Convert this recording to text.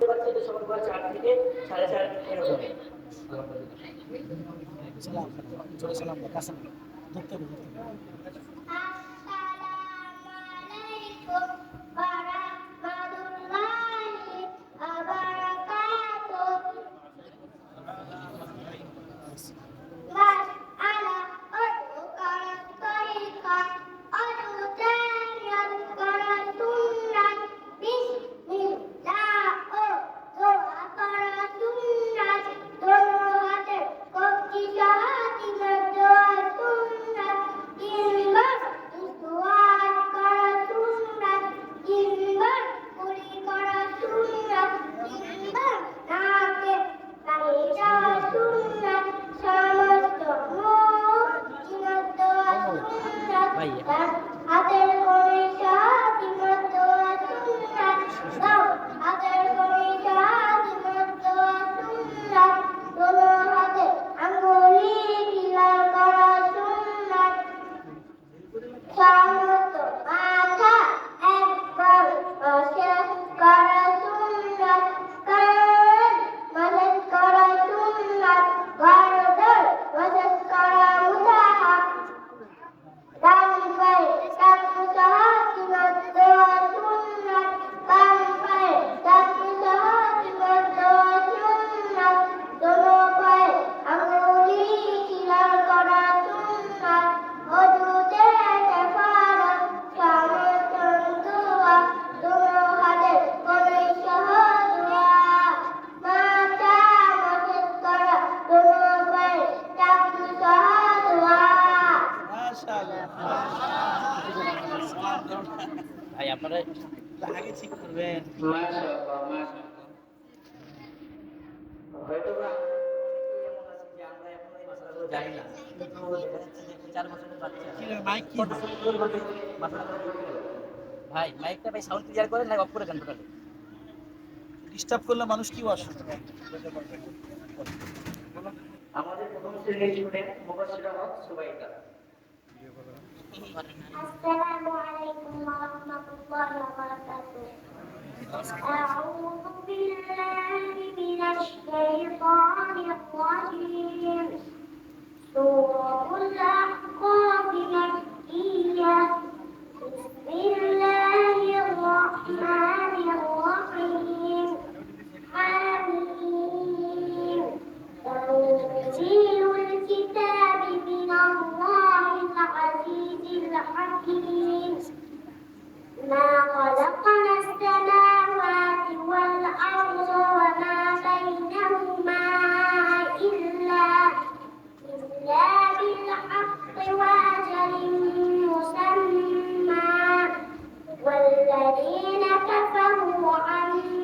বাচ্চাদের সময় করে 4 থেকে 4:30 এরকম। সালাম চলে সালাম কাছে ধরতে হবে ভাই আপনারা আগে ঠিক করবেন। মাশাআল্লাহ মাশাআল্লাহ। হয়তো বা এমন আছে যে আমরা এখন এই মাসালাগুলো জানি না, কিন্তু দেখা যাচ্ছে যে 4 বছরের বাচ্চা কি মাইক কি মাসালাগুলো বলতে পারে। ভাই মাইকটা ভাই সাউন্ড ক্লিয়ার করেন না অফ করে দেন টোটালি। ডিস্টার্ব করলে মানুষ কি আসে আমাদের প্রথম শ্রেণীর স্টুডেন্ট মুবাশশিরা হক সুবাইদা। আসসালামু আলাইকুম ওয়া রাহমাতুল্লাহি ওয়া বারাকাতুহু। আউযু বিল্লাহি মিনাশ শাইতানির রাজীম। সূরাতুল আহকাফ মাক্কিyyah। বিসমিল্লাহির রাহমানির রাহিম। حميم تنزيل الكتاب من الله العزيز الحكيم ما خلقنا السماوات والأرض وما بينهما إلا بالحق وأجل مسمى والذين كفروا عما